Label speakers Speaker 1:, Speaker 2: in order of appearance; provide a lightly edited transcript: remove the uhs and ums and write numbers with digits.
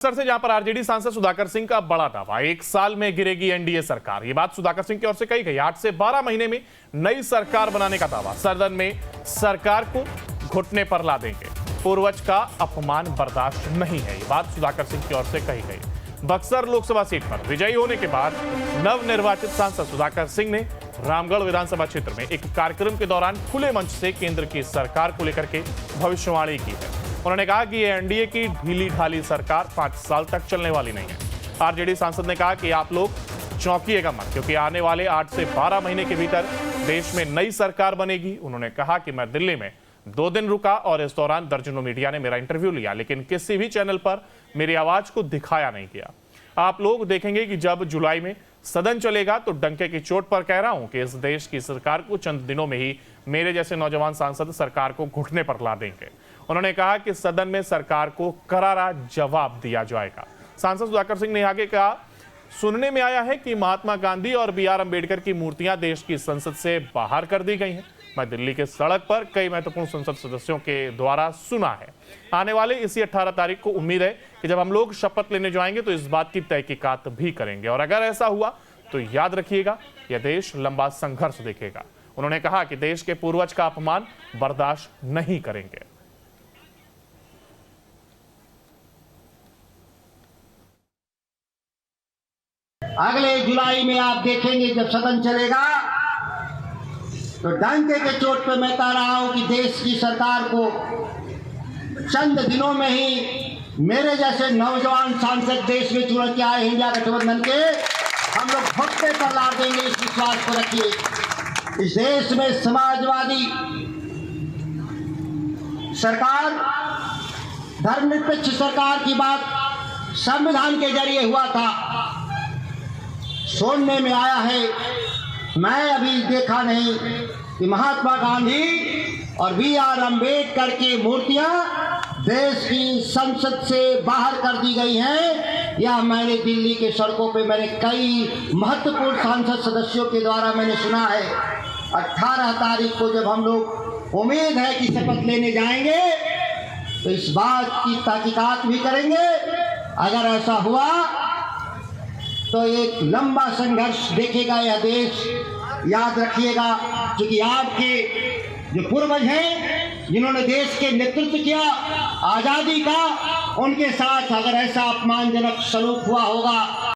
Speaker 1: Sir से जहां पर आरजेडी सांसद सुधाकर सिंह का बड़ा दावा, 1 साल में गिरेगी एनडीए सरकार। ये बात सुधाकर सिंह की ओर से कही गई। 8 से 12 महीने में नई सरकार बनाने का दावा। सदन में सरकार को घुटने पर ला देंगे, पूर्वज का अपमान बर्दाश्त नहीं है। ये बात सुधाकर सिंह की ओर से कही गई। बक्सर लोकसभा सीट पर विजयी होने के बाद नवनिर्वाचित सांसद सुधाकर सिंह ने रामगढ़ विधानसभा क्षेत्र में एक कार्यक्रम के दौरान खुले मंच से केंद्र की सरकार को लेकर के भविष्यवाणी की है। उन्होंने कहा कि ये एनडीए की ढीली ढाली सरकार 5 साल तक चलने वाली नहीं है। आरजेडी सांसद ने कहा कि आप लोग चौंकिएगा मत, क्योंकि आने वाले 8 से 12 महीने के भीतर देश में नई सरकार बनेगी। उन्होंने कहा कि मैं दिल्ली में 2 दिन रुका और इस दौरान दर्जनों मीडिया ने मेरा इंटरव्यू लिया, लेकिन किसी भी चैनल पर मेरी आवाज को दिखाया नहीं गया। आप लोग देखेंगे कि जब जुलाई में सदन चलेगा तो डंके की चोट पर कह रहा हूं कि इस देश की सरकार को चंद दिनों में ही मेरे जैसे नौजवान सांसद सरकार को घुटने पर ला देंगे। उन्होंने कहा कि सदन में सरकार को करारा जवाब दिया जाएगा। सांसद सुधाकर सिंह ने आगे कहा, सुनने में आया है कि महात्मा गांधी और BR अम्बेडकर की मूर्तियां देश की संसद से बाहर कर दी गई हैं। मैं दिल्ली के सड़क पर कई महत्वपूर्ण संसद सदस्यों के द्वारा सुना है। आने वाले इसी 18 तारीख को उम्मीद है कि जब हम लोग शपथ लेने जाएंगे तो इस बात की तहकीकात भी करेंगे, और अगर ऐसा हुआ तो याद रखिएगा, यह देश लंबा संघर्ष देखेगा। उन्होंने कहा कि देश के पूर्वज का अपमान बर्दाश्त नहीं करेंगे।
Speaker 2: अगले जुलाई में आप देखेंगे जब सदन चलेगा तो डंके के चोट पे मैं कह रहा हूं कि देश की सरकार को चंद दिनों में ही मेरे जैसे नौजवान सांसद देश में चुन के आए इंडिया गठबंधन के, हम लोग घुटने पर ला देंगे। इस विश्वास को रखिए। इस देश में समाजवादी सरकार, धर्मनिरपेक्ष सरकार की बात संविधान के जरिए हुआ था। सुनने में आया है, मैं अभी देखा नहीं, कि महात्मा गांधी और BR अम्बेडकर की मूर्तियां देश की संसद से बाहर कर दी गई हैं। या मैंने दिल्ली के सड़कों पे मैंने कई महत्वपूर्ण सांसद सदस्यों के द्वारा मैंने सुना है। 18 तारीख को जब हम लोग उम्मीद है कि शपथ लेने जाएंगे तो इस बात की तहकीकात भी करेंगे। अगर ऐसा हुआ तो एक लंबा संघर्ष देखेगा यह देश। याद रखिएगा, क्योंकि आपके जो पूर्वज हैं जिन्होंने देश के नेतृत्व किया आजादी का, उनके साथ अगर ऐसा अपमानजनक सलूक हुआ होगा